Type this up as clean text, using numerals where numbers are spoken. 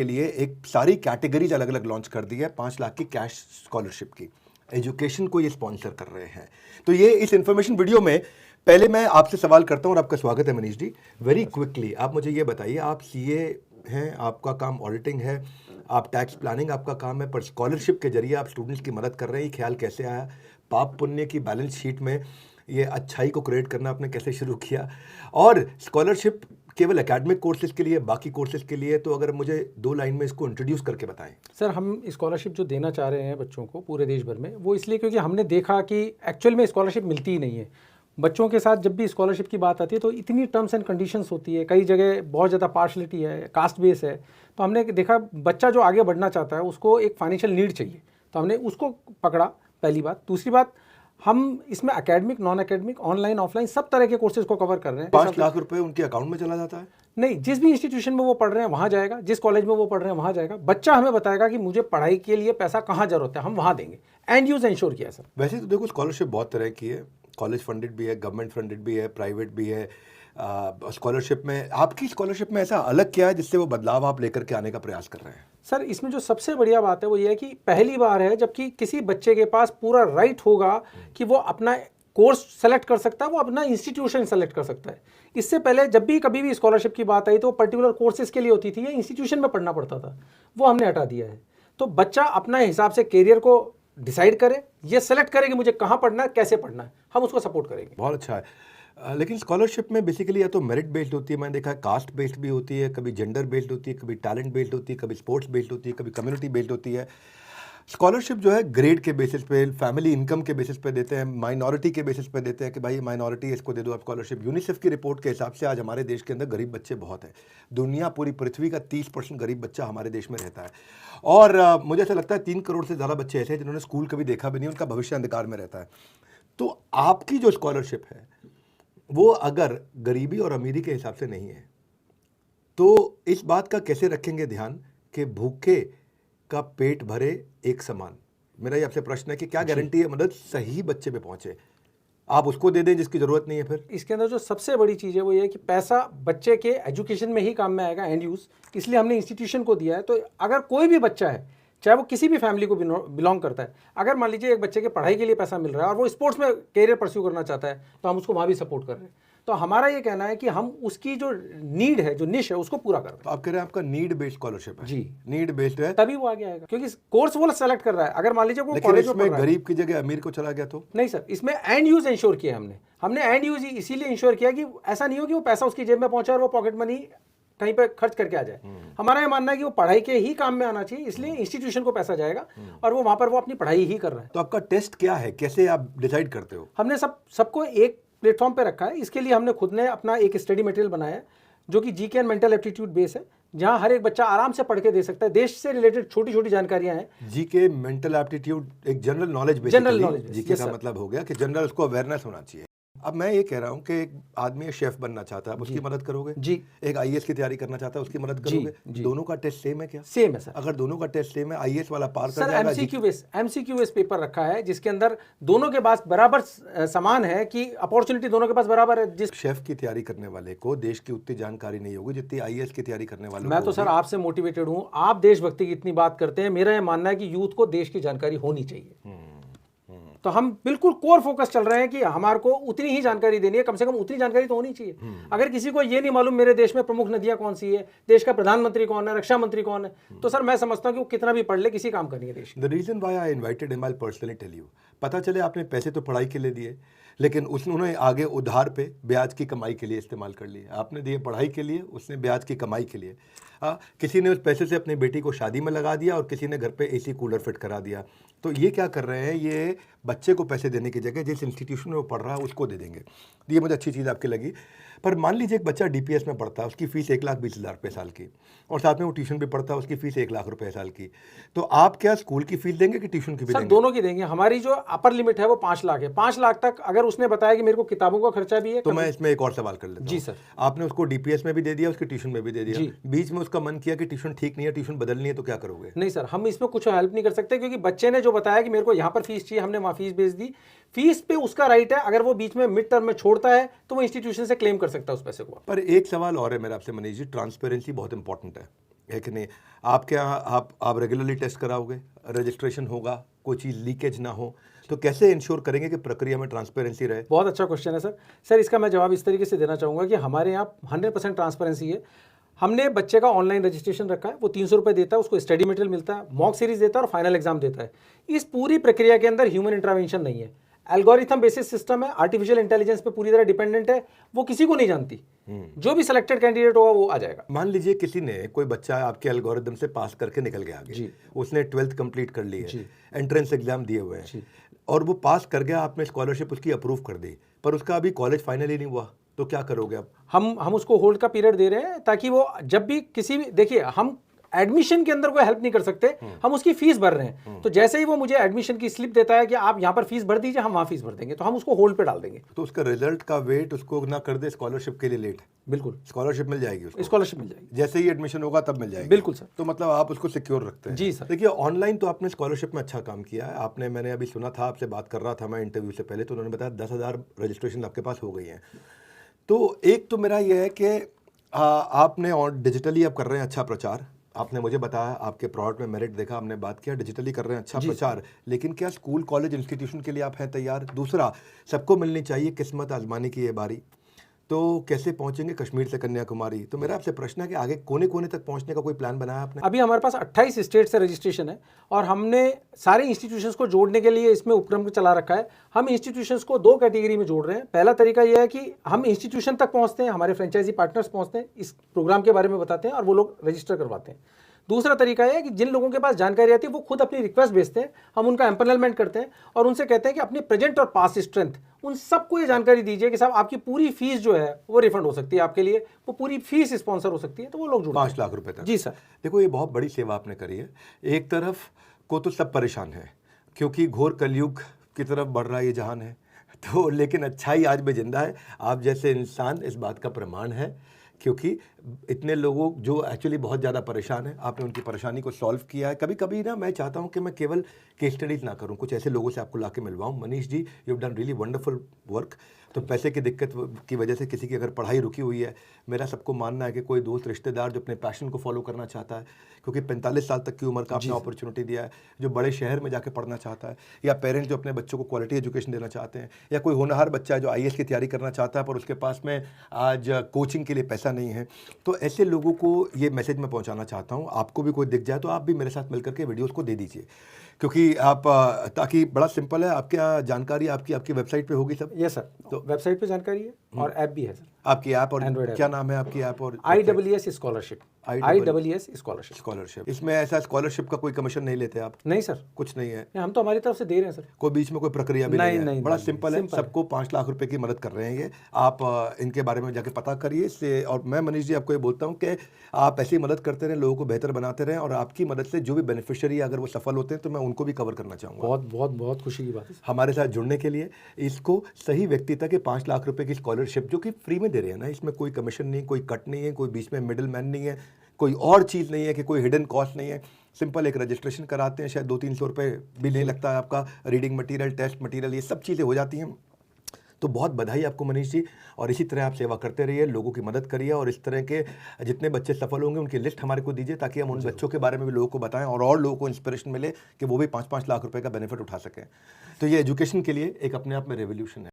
के लिए एक सारी कैटेगरीज अलग अलग लॉन्च कर दी है 5 लाख की कैश स्कॉलरशिप की। एजुकेशन को ये स्पॉन्सर कर रहे हैं। तो ये इस इंफॉर्मेशन वीडियो में पहले मैं आपसे सवाल करता हूं और आपका स्वागत है मनीष जी। वेरी क्विकली आप मुझे ये बताइए, आप सीए हैं, आपका काम ऑडिटिंग है, आप टैक्स प्लानिंग आपका काम है, पर स्कॉलरशिप के जरिए आप स्टूडेंट्स की मदद कर रहे हैं। ये ख्याल कैसे आया? पाप पुण्य की बैलेंस शीट में ये अच्छाई को क्रिएट करना आपने कैसे शुरू किया? और स्कॉलरशिप केवल एकेडमिक कोर्सेज के लिए, बाकी कोर्सेज के लिए? तो अगर मुझे 2 लाइन में इसको इंट्रोड्यूस करके बताएं। सर, हम स्कॉलरशिप जो देना चाह रहे हैं बच्चों को पूरे देश भर में, वो इसलिए क्योंकि हमने देखा कि एक्चुअल में स्कॉलरशिप मिलती ही नहीं है। बच्चों के साथ जब भी स्कॉलरशिप की बात आती है तो इतनी टर्म्स एंड कंडीशंस होती है, कई जगह बहुत ज़्यादा पार्शलिटी है, कास्ट बेस है। तो हमने देखा बच्चा जो आगे बढ़ना चाहता है उसको एक फाइनेंशियल नीड चाहिए, तो हमने उसको पकड़ा, पहली बात। दूसरी बात, हम इसमें academic, non academic, online, offline सब तरह के कोर्सेज को कवर कर रहे हैं। 5 लाख रुपए उनके अकाउंट में चला जाता है? नहीं, जिस भी इंस्टीट्यूशन में वो पढ़ रहे हैं वहाँ जाएगा, जिस कॉलेज में वो पढ़ रहे हैं वहाँ जाएगा। बच्चा हमें बताएगा कि मुझे पढ़ाई के लिए पैसा कहाँ जरूरत है, हम वहाँ देंगे। एंड यूज इंश्योर किया सर। वैसे तो देखो, स्कॉलरशिप बहुत तरह की है, कॉलेज फंडेड भी है, गवर्नमेंट फंडेड भी है, प्राइवेट भी है। स्कॉलरशिप में, आपकी स्कॉलरशिप में ऐसा अलग क्या है जिससे वो बदलाव आप लेकर के आने का प्रयास कर रहे हैं? सर, इसमें जो सबसे बढ़िया बात है वो ये है कि पहली बार है जबकि किसी बच्चे के पास पूरा राइट होगा कि वो अपना कोर्स सेलेक्ट कर सकता है, वो अपना इंस्टीट्यूशन सेलेक्ट कर सकता है। इससे पहले जब भी कभी भी स्कॉलरशिप की बात आई तो पर्टिकुलर कोर्सेज के लिए होती थी या इंस्टीट्यूशन में पढ़ना पड़ता था, वो हमने हटा दिया है। तो बच्चा अपना हिसाब से कैरियर को डिसाइड करे, ये सेलेक्ट करे कि मुझे कहाँ पढ़ना है, कैसे पढ़ना है, हम उसको सपोर्ट करेंगे। बहुत अच्छा है। लेकिन स्कॉलरशिप में बेसिकली या तो मेरिट बेस्ड होती है, मैंने देखा है, कास्ट बेस्ड भी होती है, कभी जेंडर बेस्ड होती है, कभी टैलेंट बेस्ड होती है, कभी स्पोर्ट्स बेस्ड होती है, कभी कम्युनिटी बेस्ड होती है। स्कॉलरशिप जो है ग्रेड के बेसिस पे, फैमिली इनकम के बेसिस पे देते हैं, माइनॉरिटी के बेसिस पे देते हैं कि भाई माइनॉरिटी है, इसको दे दो आप स्कॉलरशिप। यूनिसेफ की रिपोर्ट के हिसाब से आज हमारे देश के अंदर गरीब बच्चे बहुत हैं। दुनिया, पूरी पृथ्वी का 30% गरीब बच्चा हमारे देश में रहता है। और मुझे ऐसा लगता है 3 करोड़ से ज़्यादा बच्चे ऐसे हैं जिन्होंने स्कूल कभी देखा भी नहीं, उनका भविष्य अंधकार में रहता है। तो आपकी जो स्कॉलरशिप है वो अगर गरीबी और अमीरी के हिसाब से नहीं है तो इस बात का कैसे रखेंगे ध्यान कि भूखे का पेट भरे एक समान? मेरा ये आपसे प्रश्न है कि क्या गारंटी है मदद सही बच्चे पे पहुंचे? आप उसको दे दें जिसकी जरूरत नहीं है। फिर इसके अंदर जो सबसे बड़ी चीज़ है वो ये है कि पैसा बच्चे के एजुकेशन में ही काम में आएगा, एंड यूज़, इसलिए हमने इंस्टीट्यूशन को दिया है। तो अगर कोई भी बच्चा है, चाहे वो किसी भी फैमिली को बिलोंग करता है, अगर मान लीजिए एक बच्चे के पढ़ाई के लिए पैसा मिल रहा है और वो स्पोर्ट्स में कैरियर परस्यू करना चाहता है, तो हम उसको वहाँ भी सपोर्ट कर रहे हैं। तो हमारा ये कहना है कि हम उसकी जो नीड है, जो निश है, उसको पूरा कर रहे हैं। तो आप कह रहे हैं आपका नीड बेस्ड स्कॉलरशिप है? जी, नीड बेस्ड है, तभी वो आगे आएगा, क्योंकि कोर्स वो सेलेक्ट कर रहा है। अगर मान लीजिए वो लेकिन कॉलेज इसमें गरीब की जगह अमीर को चला गया तो? नहीं सर, इसमें एंड यूज इंश्योर किया हमने एंड यूज इसीलिए इंश्योर किया कि ऐसा नहीं हो कि वो पैसा उसकी जेब में पहुंचा और वो पॉकेट मनी कहीं पे खर्च करके आ जाए। हमारा ये मानना है कि वो पढ़ाई के ही काम में आना चाहिए, इसलिए इंस्टीट्यूशन को पैसा जाएगा और वो वहां पर वो अपनी पढ़ाई ही कर रहा है। तो आपका टेस्ट क्या है, कैसे आप डिसाइड करते हो? हमने सबको एक प्लेटफॉर्म पे रखा है। इसके लिए हमने खुद ने अपना एक स्टडी मटेरियल बनाया है जो कि GK and mental aptitude base है, जहां हर एक बच्चा आराम से पढ़ के दे सकता है। देश से रिलेटेड छोटी छोटी जानकारियां हैं। जीके, मेंटल एप्टीट्यूड, एक general knowledge. General knowledge GK का मतलब हो गया कि जनरल, उसको अवेयरनेस होना चाहिए। अब मैं ये कह रहा हूँ कि एक आदमी शेफ बनना चाहता है, आप उसकी मदद करोगे? जी। एक आईएएस की तैयारी करना चाहता है, उसकी मदद करोगे? जी। दोनों का टेस्ट सेम है क्या? सेम है सर। अगर दोनों का टेस्ट सेम है, आईएएस वाला पार कर सर, जाएगा? एमसीक्यू बेस पेपर रखा है जिसके अंदर दोनों के पास बराबर समान है कि अपॉर्चुनिटी दोनों के पास बराबर है। जिस शेफ की तैयारी करने वाले को देश की उतनी जानकारी नहीं होगी जितनी आईएएस की तैयारी करने वाले को। मैं तो सर आपसे मोटिवेटेड हूँ, आप देशभक्ति की इतनी बात करते हैं, मेरा यह मानना है कि यूथ को देश की जानकारी होनी चाहिए। तो हम बिल्कुल कोर फोकस चल रहे हैं कि हमारे को उतनी ही जानकारी देनी है, कम से कम उतनी जानकारी तो होनी चाहिए। अगर किसी को ये नहीं मालूम मेरे देश में प्रमुख नदियां कौन सी है, देश का प्रधानमंत्री कौन है, रक्षा मंत्री कौन है, तो सर मैं समझता हूं कि वो कितना भी पढ़ ले, किसी काम का नहीं है देश। The reason why I invited him, I personally tell you. पता चले आपने पैसे तो पढ़ाई के लिए दिए, लेकिन उन्होंने आगे उधार पे ब्याज की कमाई के लिए इस्तेमाल कर लिए। आपने दिए पढ़ाई के लिए, उसने ब्याज की कमाई के लिए। किसी ने उस पैसे से अपनी बेटी को शादी में लगा दिया और किसी ने घर पे एसी कूलर फिट करा दिया। तो ये क्या कर रहे हैं, ये बच्चे को पैसे देने की जगह जिस इंस्टीट्यूशन में वो पढ़ रहा है उसको दे देंगे। ये मुझे अच्छी चीज़ आपकी लगी। पर मान लीजिए एक बच्चा डीपीएस में पढ़ता है, उसकी फीस 1,20,000 रुपये साल की, और साथ में वो ट्यूशन भी पढ़ता है, उसकी फीस 1 लाख रुपए साल की। तो आप क्या स्कूल की फीस देंगे कि ट्यूशन की भी देंगे? दोनों की देंगे। हमारी जो अपर लिमिट है वो 5 लाख है। 5 लाख तक अगर उसने बताया कि मेरे को किताबों का खर्चा भी है, तो मैं इसमें एक और सवाल कर लेता हूं। जी सर। आपने उसको डीपीएस में भी दे दिया, उसके ट्यूशन में भी दे दिया, बीच में उसका मन किया कि ट्यूशन ठीक नहीं है, ट्यूशन बदलनी है, तो क्या करोगे? नहीं सर, हम इसमें कुछ हेल्प नहीं कर सकते, क्योंकि बच्चे ने जो बताया कि मेरे को यहाँ पर फीस चाहिए, हमने वहाँ फीस भेज दी। फीस पे उसका राइट है, अगर वो बीच में मिड टर्म में छोड़ता है तो वो इंस्टीट्यूशन से क्लेम कर सकता है उस पैसे को। पर एक सवाल और है मेरा आपसे मनीष जी, ट्रांसपेरेंसी बहुत इंपॉर्टेंट है। है कि नहीं? आपके यहाँ आप रेगुलरली टेस्ट कराओगे, रजिस्ट्रेशन होगा, कोई चीज़ लीकेज ना हो, तो कैसे इंश्योर करेंगे कि प्रक्रिया में ट्रांसपेरेंसी रहे? बहुत अच्छा क्वेश्चन है सर। सर इसका मैं जवाब इस तरीके से देना चाहूँगा कि हमारे यहाँ 100% ट्रांसपेरेंसी है। हमने बच्चे का ऑनलाइन रजिस्ट्रेशन रखा है, वो 300 रुपये देता है, उसको स्टडी मटेरियल मिलता है, मॉक सीरीज देता है और फाइनल एग्जाम देता है। इस पूरी प्रक्रिया के अंदर ह्यूमन इंटरवेंशन नहीं है, एल्गोरिथम बेसिस सिस्टम है, आर्टिफिशियल इंटेलिजेंस पे पूरी तरह डिपेंडेंट है, वो किसी को नहीं जानती। जो भी सिलेक्टेड कैंडिडेट होगा वो आ जाएगा। मान लीजिए किसी ने, कोई बच्चा आपके एल्गोरिदम से पास करके निकल गया आगे, जी। उसने 12th कंप्लीट कर ली है, जी। एंट्रेंस एग्जाम दिए हुए जी। हैं और वो पास कर गया, आपने स्कॉलरशिप उसकी अप्रूव कर दी, पर उसका अभी कॉलेज फाइनल ही नहीं हुआ, तो क्या करोगे आप? हम उसको होल्ड का पीरियड दे रहे हैं ताकि वो जब भी किसी भी, देखिए हम एडमिशन के अंदर कोई हेल्प नहीं कर सकते, हम उसकी फीस भर रहे हैं। तो जैसे ही वो मुझे एडमिशन की स्लिप देता है कि आप यहाँ पर फीस भर दीजिए, हम वहाँ फीस भर देंगे, तो हम उसको होल्ड पे डाल देंगे। तो उसका रिजल्ट का वेट उसको ना कर दे स्कॉलरशिप के लिए लेट, बिल्कुल स्कॉलरशिप मिल जाएगी उसको, स्कॉलरशिप मिल जाएगी जैसे ही एडमिशन होगा तब मिल जाएगी। बिल्कुल सर। तो मतलब आप उसको सिक्योर रखते हैं? जी सर। देखिए ऑनलाइन तो आपने स्कॉलरशिप में अच्छा काम किया है। आपने, मैंने अभी सुना था, आपसे बात कर रहा था मैं इंटरव्यू से पहले, तो उन्होंने बताया 10,000 रजिस्ट्रेशन आपके पास हो गई हैं। तो एक तो मेरा ये है कि आपने और डिजिटली आप कर रहे हैं अच्छा प्रचार, आपने मुझे बताया आपके प्रोडक्ट में मेरिट देखा, हमने बात किया, डिजिटली कर रहे हैं अच्छा प्रचार, लेकिन क्या स्कूल कॉलेज इंस्टीट्यूशन के लिए आप हैं तैयार? दूसरा, सबको मिलनी चाहिए किस्मत आजमाने की ये बारी, तो कैसे पहुंचेंगे कश्मीर से कन्याकुमारी? तो मेरा आपसे प्रश्न है कि आगे कोने कोने तक पहुंचने का कोई प्लान बनाया आपने? अभी हमारे पास 28 स्टेट से रजिस्ट्रेशन है और हमने सारे इंस्टीट्यूशंस को जोड़ने के लिए इसमें उपक्रम चला रखा है। हम इंस्टीट्यूशंस को 2 कैटेगरी में जोड़ रहे हैं। पहला तरीका यह है कि हम इंस्टीट्यूशन तक पहुंचते हैं, हमारे फ्रेंचाइजी पार्टनर्स पहुंचते हैं, इस प्रोग्राम के बारे में बताते हैं और वो लोग रजिस्टर करवाते हैं। दूसरा तरीका है कि जिन लोगों के पास जानकारी आती है वो खुद अपनी रिक्वेस्ट भेजते हैं, हम उनका एम्पैनलमेंट करते हैं और उनसे कहते हैं कि अपनी प्रेजेंट और पास्ट स्ट्रेंथ उन सबको ये जानकारी दीजिए कि साहब आपकी पूरी फीस जो है वो रिफंड हो सकती है, आपके लिए वो पूरी फीस स्पॉन्सर हो सकती है, तो वो लोग जुड़ते हैं। 5 लाख रुपए तक? जी सर। देखो ये बहुत बड़ी सेवा आपने करी है। एक तरफ को तो सब परेशान है क्योंकि घोर कलयुग की तरफ बढ़ रहा ये जहान है, तो लेकिन अच्छाई आज भी जिंदा है। आप जैसे इंसान इस बात का प्रमाण है, क्योंकि इतने लोगों जो एक्चुअली बहुत ज़्यादा परेशान हैं, आपने उनकी परेशानी को सॉल्व किया है। कभी कभी ना मैं चाहता हूं कि मैं केवल केस स्टडीज़ ना करूं, कुछ ऐसे लोगों से आपको लाके मिलवाऊं। Manish ji, you have done really wonderful work. तो पैसे की दिक्कत की वजह से किसी की अगर पढ़ाई रुकी हुई है, मेरा सबको मानना है कि कोई दोस्त रिश्तेदार जो अपने पैशन को फॉलो करना चाहता है, क्योंकि 45 साल तक की उम्र का आपने अपॉर्चुनिटी दिया है, जो बड़े शहर में जाके पढ़ना चाहता है, या पेरेंट्स जो अपने बच्चों को क्वालिटी एजुकेशन देना चाहते हैं, या कोई होनहार बच्चा है जो IAS की तैयारी करना चाहता है पर उसके पास में आज कोचिंग के लिए पैसा नहीं है, तो ऐसे लोगों को ये मैसेज मैं पहुंचाना चाहता हूं। आपको भी कोई दिख जाए तो आप भी मेरे साथ मिलकर के वीडियोस को दे दीजिए, क्योंकि आप ताकि बड़ा सिंपल है। आपकी जानकारी आपकी वेबसाइट पे होगी सब? यस सर, तो वेबसाइट पे जानकारी है और ऐप भी है सर। आपकी ऐप और Android क्या नाम है आपकी ऐप? और IEES स्कॉलरशिप। IEES scholarship. इसमें ऐसा स्कॉलरशिप का कोई कमीशन नहीं लेते आप? नहीं सर, कुछ नहीं है, हम तो हमारी तरफ से दे रहे हैं सर। कोई बीच में कोई प्रक्रिया भी नहीं है? नहीं, बड़ा नहीं, सिंपल है, सबको 5 लाख रुपए की मदद कर रहे हैं ये। आप इनके बारे में जाके पता करिए इससे। और मैं मनीष जी आपको ये बोलता हूँ कि आप ऐसी मदद करते रहें, लोगों को बेहतर बनाते रहें, और आपकी मदद से जो भी बेनिफिशियरी अगर वो सफल होते हैं तो मैं उनको भी कवर करना चाहूँगा। बहुत बहुत बहुत खुशी की बात है। हमारे साथ जुड़ने के लिए, इसको सही व्यक्ति तक 5 लाख रुपए की स्कॉलरशिप जो कि फ्री में दे रहे हैं ना, इसमें कोई कमीशन नहीं, कोई कट नहीं है, कोई बीच में मिडिल मैन नहीं है, कोई और चीज़ नहीं है कि कोई हिडन कॉस्ट नहीं है। सिंपल एक रजिस्ट्रेशन कराते हैं, शायद 200-300 रुपये भी नहीं लगता है आपका। रीडिंग मटेरियल, टेस्ट मटेरियल, ये सब चीज़ें हो जाती हैं। तो बहुत बधाई आपको मनीष जी, और इसी तरह आप सेवा करते रहिए, लोगों की मदद करिए, और इस तरह के जितने बच्चे सफल होंगे उनकी लिस्ट हमारे को दीजिए, ताकि हम उन बच्चों के बारे में भी लोगों को बताएं और लोगों को इंस्पिरेशन मिले कि वो भी 5-5 लाख रुपए का बेनिफिट उठा सकें। तो ये एजुकेशन के लिए एक अपने आप में रेवोल्यूशन है।